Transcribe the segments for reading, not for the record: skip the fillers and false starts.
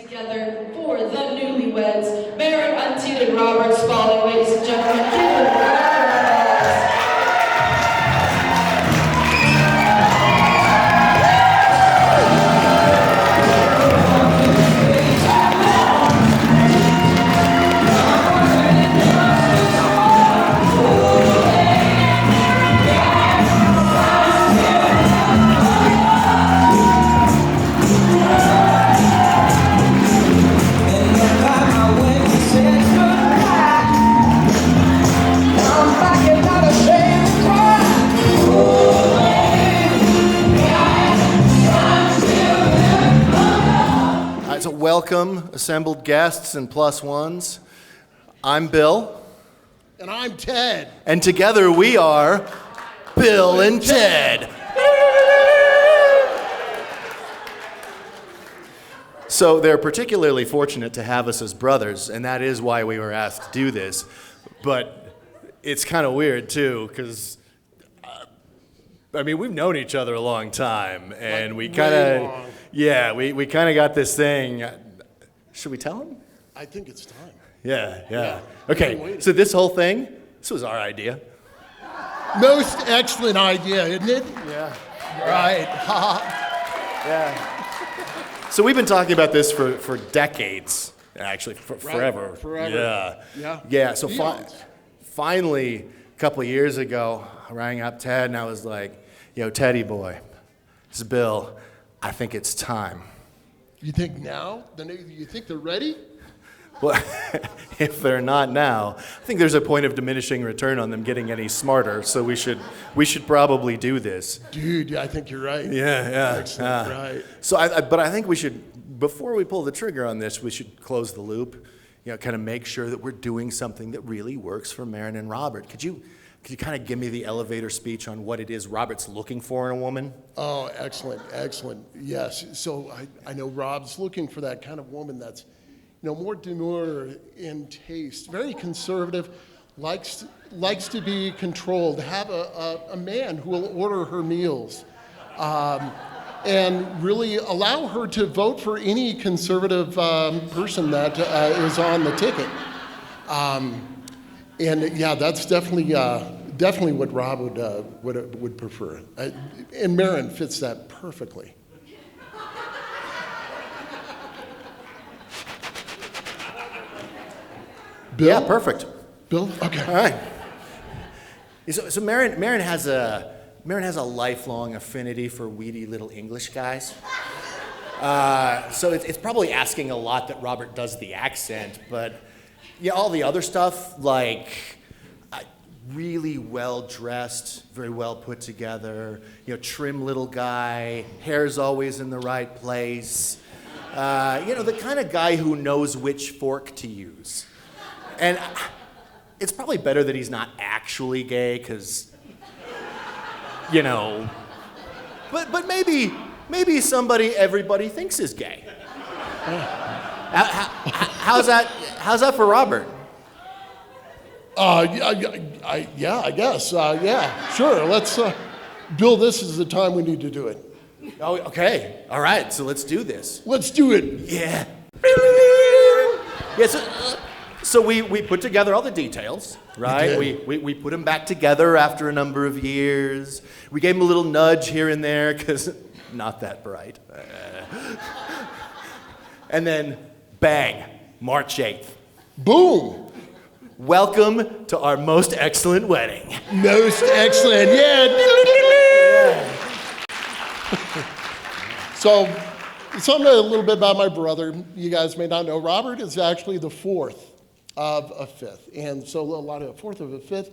Together for the newlyweds, Marin unseated Robert Spalding, ladies and gentlemen. Give them a round of applause. So welcome, assembled guests and plus ones. I'm Bill. And I'm Ted. And together we are Bill and Ted. So they're particularly fortunate to have us as brothers, and that is why we were asked to do this. But it's kind of weird, too, because, we've known each other a long time, and we kind of... Yeah, we kind of got this thing. Should we tell him? I think it's time. Yeah. Okay, so this whole thing, this was our idea. Most excellent idea, isn't it? Yeah. Right. Yeah. So we've been talking about this for decades, actually, forever. Forever. Yeah, so finally, a couple of years ago, I rang up Ted and I was like, yo, Teddy boy, this is Bill. I think it's time. You think now? You think they're ready? Well, if they're not now, I think there's a point of diminishing return on them getting any smarter. So we should probably do this. Dude, I think you're right. Yeah. Excellent, right. So, but I think we should, before we pull the trigger on this, we should close the loop. Kind of make sure that we're doing something that really works for Marin and Robert. Could you kind of give me the elevator speech on what it is Robert's looking for in a woman? Oh, excellent. Yes. So I know Rob's looking for that kind of woman that's, more demure in taste, very conservative, likes to be controlled, have a man who will order her meals, and really allow her to vote for any conservative person that is on the ticket. And yeah, that's definitely what Rob would prefer. And Marin fits that perfectly. Bill? Yeah, perfect. Bill? Okay. All right. So Marin has a lifelong affinity for weedy little English guys. So it's probably asking a lot that Robert does the accent, but all the other stuff, like really well dressed, very well put together, trim little guy, hair's always in the right place, the kind of guy who knows which fork to use. And it's probably better that he's not actually gay, because, but maybe somebody everybody thinks is gay. How's that for Robert? I guess. Yeah, sure. Let's, Bill, this is the time we need to do it. Oh, okay. All right, so let's do this. Let's do it. Yeah. So we put together all the details, right? We put them back together after a number of years. We gave him a little nudge here and there, because not that bright. And then, bang, March 8th. Boom. Welcome to our most excellent wedding. Most excellent, yeah. So, something a little bit about my brother. You guys may not know, Robert is actually the fourth of a fifth. And so a lot of a fourth of a fifth,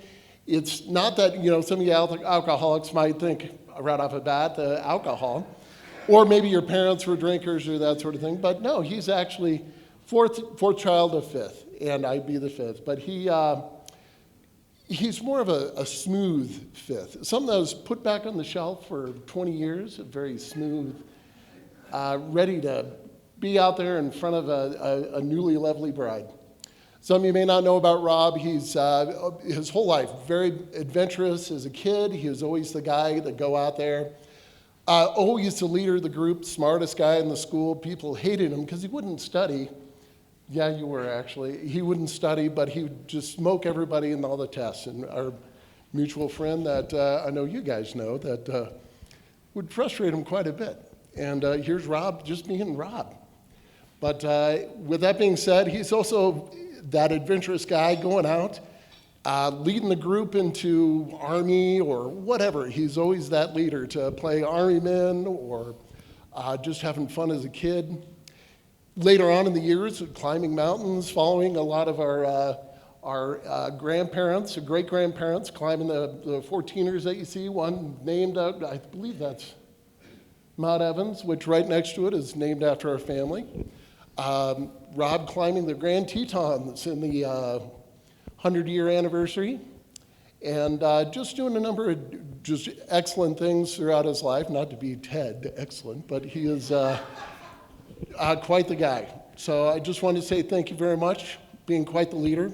it's not that, some of you alcoholics might think right off the bat, the alcohol, or maybe your parents were drinkers or that sort of thing. But no, he's actually fourth child of fifth, and I'd be the fifth. But he's more of a smooth fifth. Something that was put back on the shelf for 20 years, very smooth, ready to be out there in front of a newly lovely bride. Some of you may not know about Rob. He's his whole life very adventurous as a kid. He was always the guy that go out there, Always the leader of the group, smartest guy in the school. People hated him because he wouldn't study. Yeah, you were actually. He wouldn't study, but he would just smoke everybody in all the tests. And our mutual friend that I know you guys know that would frustrate him quite a bit. And here's Rob just being Rob. But with that being said, he's also that adventurous guy going out, leading the group into Army or whatever. He's always that leader to play Army men or just having fun as a kid. Later on in the years, climbing mountains, following a lot of our grandparents, or great-grandparents, climbing the 14ers that you see. One named, I believe that's Mount Evans, which right next to it is named after our family. Rob climbing the Grand Tetons in the 100-year anniversary. And just doing a number of just excellent things throughout his life. Not to be Ted excellent, but he is quite the guy. So I just wanted to say thank you very much, being quite the leader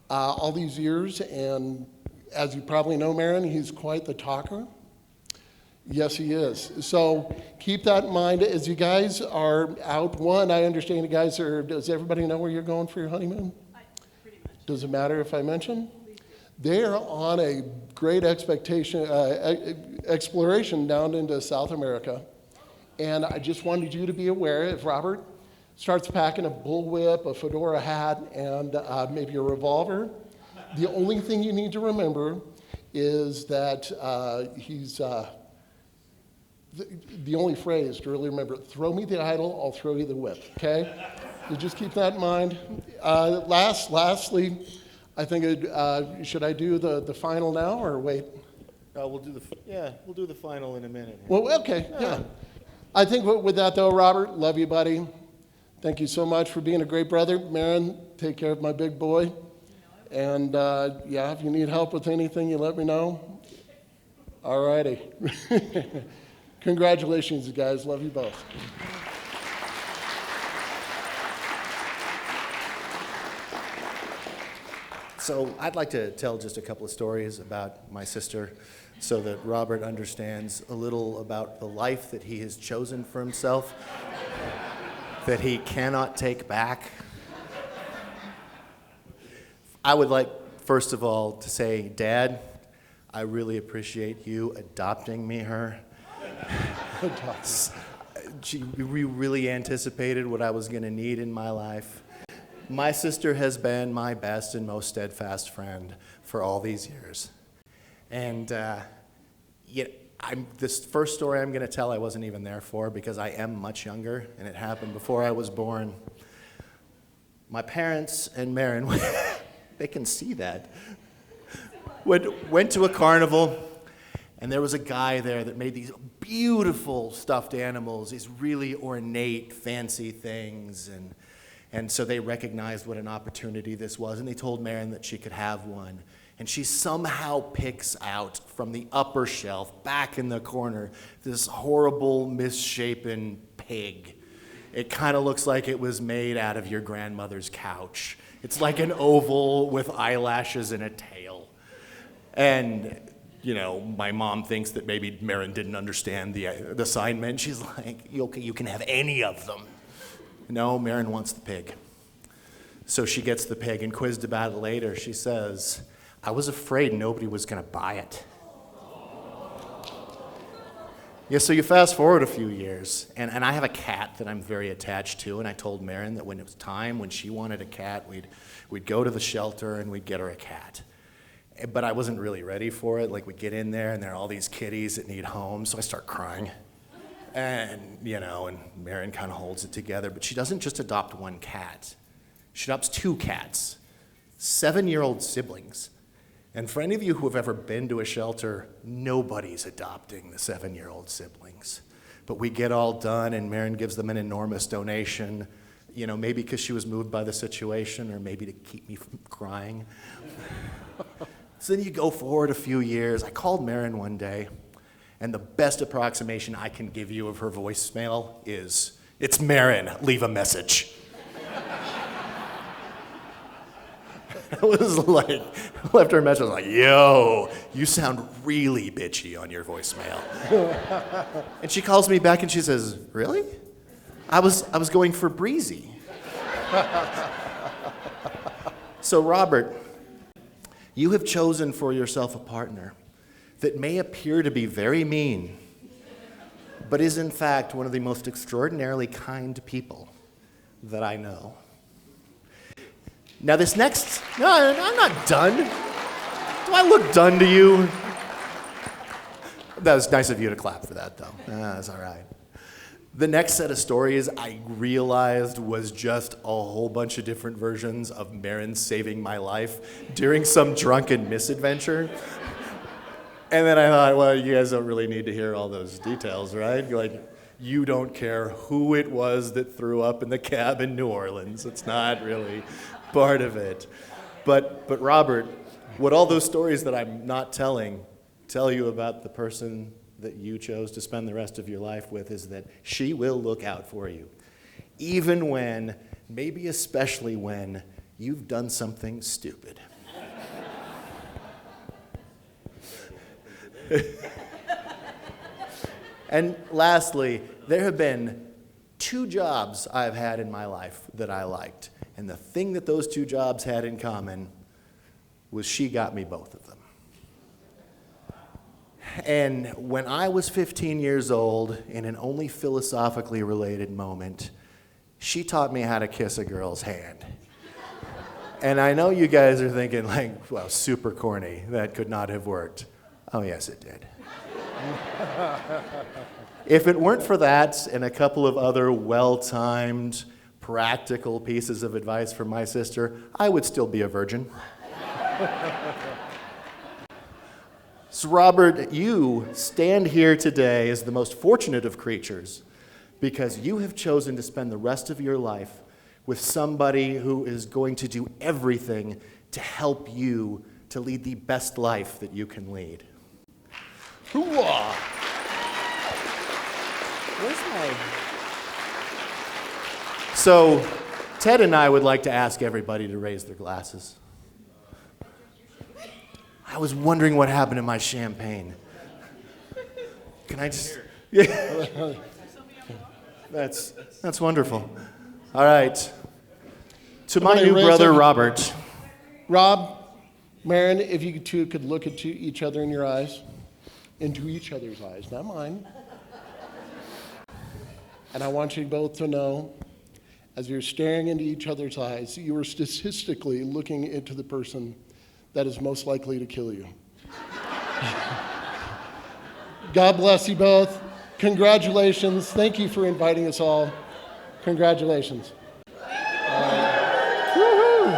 all these years. And as you probably know, Marin, he's quite the talker. Yes, he is. So keep that in mind as you guys are out. One, I understand you guys are, does everybody know where you're going for your honeymoon? Pretty much. Does it matter if I mention? They are on a great exploration down into South America. And I just wanted you to be aware, if Robert starts packing a bullwhip, a fedora hat, and maybe a revolver, the only thing you need to remember is that he's, the only phrase to really remember, throw me the idol, I'll throw you the whip, okay? So just keep that in mind. Lastly, I think, should I do the final now or wait? We'll do the final in a minute. Well, okay, yeah. I think with that though, Robert, love you, buddy. Thank you so much for being a great brother. Marin, take care of my big boy. And yeah, if you need help with anything, you let me know. All righty. Congratulations, you guys. Love you both. So I'd like to tell just a couple of stories about my sister so that Robert understands a little about the life that he has chosen for himself, that he cannot take back. I would like, first of all, to say, Dad, I really appreciate you adopting her. We really anticipated what I was going to need in my life. My sister has been my best and most steadfast friend for all these years. And this first story I'm going to tell I wasn't even there for because I am much younger, and it happened before I was born. My parents and Marin, they can see that, went to a carnival, and there was a guy there that made these beautiful stuffed animals, these really ornate, fancy things, and so they recognized what an opportunity this was, and they told Marin that she could have one. And she somehow picks out from the upper shelf, back in the corner, this horrible, misshapen pig. It kind of looks like it was made out of your grandmother's couch. It's like an oval with eyelashes and a tail. And, you know, my mom thinks that maybe Marin didn't understand the assignment. She's like, okay, you can have any of them. No, Marin wants the pig. So she gets the pig, and quizzed about it later, she says, I was afraid nobody was going to buy it. Yeah, so you fast forward a few years, and I have a cat that I'm very attached to, and I told Marin that when it was time, when she wanted a cat, we'd go to the shelter and we'd get her a cat. But I wasn't really ready for it. Like, we get in there, and there are all these kitties that need homes, so I start crying. And, you know, and Marin kind of holds it together, but she doesn't just adopt one cat. She adopts two cats, 7-year-old siblings. And for any of you who have ever been to a shelter, nobody's adopting the 7-year-old siblings. But we get all done, and Marin gives them an enormous donation, you know, maybe because she was moved by the situation, or maybe to keep me from crying. So then you go forward a few years. I called Marin one day, and the best approximation I can give you of her voicemail is, it's Marin, leave a message. It was left her a message like, yo, you sound really bitchy on your voicemail. And she calls me back and she says, really? I was going for breezy. So Robert, you have chosen for yourself a partner that may appear to be very mean, but is in fact one of the most extraordinarily kind people that I know. Now this next, no, I'm not done. Do I look done to you? That was nice of you to clap for that though. That's all right. The next set of stories I realized was just a whole bunch of different versions of Marin saving my life during some drunken misadventure. And then I thought, well, you guys don't really need to hear all those details, right? Like, you don't care who it was that threw up in the cab in New Orleans. It's not really part of it. But Robert, what all those stories that I'm not telling tell you about the person that you chose to spend the rest of your life with is that she will look out for you. Even when, maybe especially when, you've done something stupid. And lastly, there have been 2 jobs I've had in my life that I liked. And the thing that those 2 jobs had in common was she got me both of them. And when I was 15 years old, in an only philosophically related moment, she taught me how to kiss a girl's hand. And I know you guys are thinking, like, well, super corny. That could not have worked. Oh, yes, it did. If it weren't for that and a couple of other well-timed, practical pieces of advice from my sister, I would still be a virgin. So, Robert, you stand here today as the most fortunate of creatures because you have chosen to spend the rest of your life with somebody who is going to do everything to help you to lead the best life that you can lead. Hoo-ah! Where's my... So, Ted and I would like to ask everybody to raise their glasses. I was wondering what happened to my champagne. Can I just... Yeah. That's wonderful. All right. To my new brother, Robert. Rob, Marin, if you two could look at each other in your eyes, into each other's eyes, not mine. And I want you both to know, as you're staring into each other's eyes, you are statistically looking into the person that is most likely to kill you. God bless you both. Congratulations. Thank you for inviting us all. Congratulations. Woo-hoo.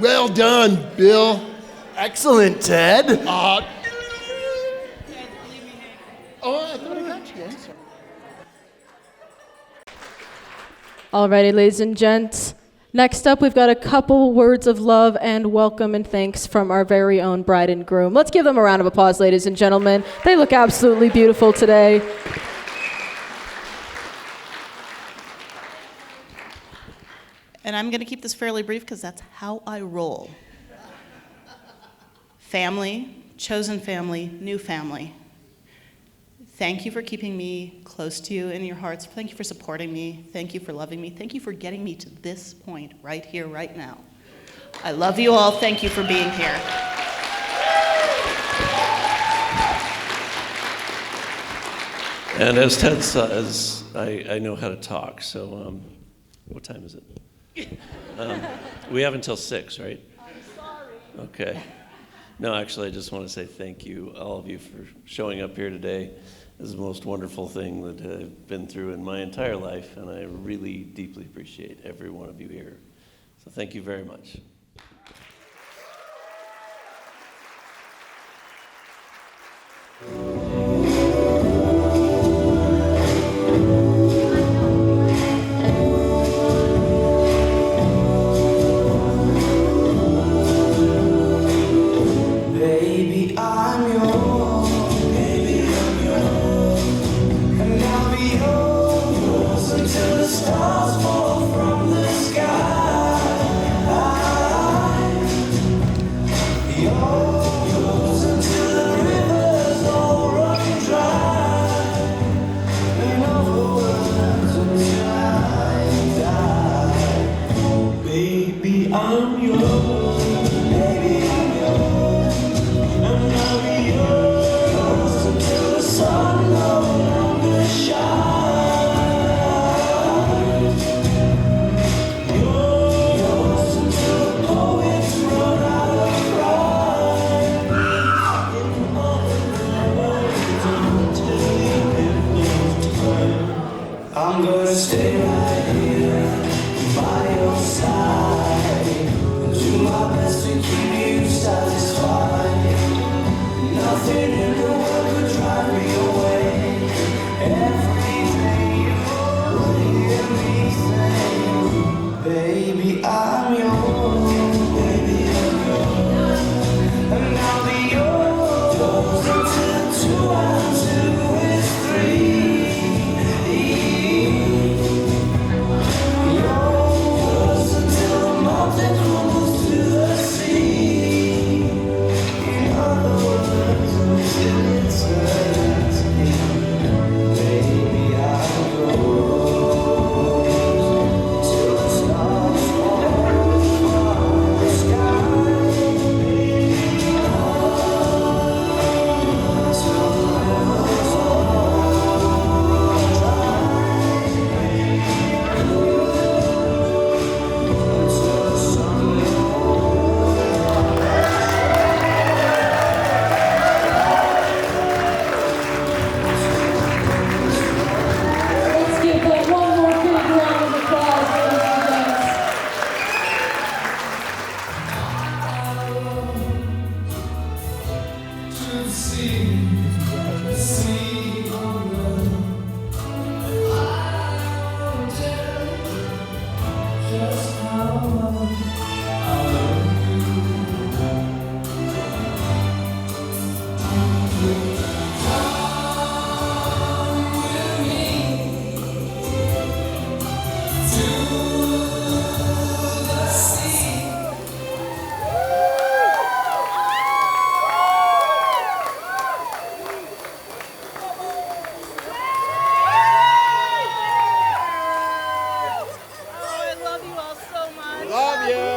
Well done, Bill. Excellent, Ted. I thought I got you. I'm sorry. Alrighty, ladies and gents. Next up, we've got a couple words of love and welcome and thanks from our very own bride and groom. Let's give them a round of applause, ladies and gentlemen. They look absolutely beautiful today. And I'm going to keep this fairly brief because that's how I roll. Family, chosen family, new family. Thank you for keeping me close to you in your hearts. Thank you for supporting me. Thank you for loving me. Thank you for getting me to this point right here, right now. I love you all. Thank you for being here. And as Ted says, I know how to talk, so what time is it? We have until 6, right? I'm sorry. Okay. No, actually, I just want to say thank you, all of you, for showing up here today. This is the most wonderful thing that I've been through in my entire life, and I really deeply appreciate every one of you here. So thank you very much. Let's give them one more big round of applause, ladies and gents. Oh, I love you all so much. Love you.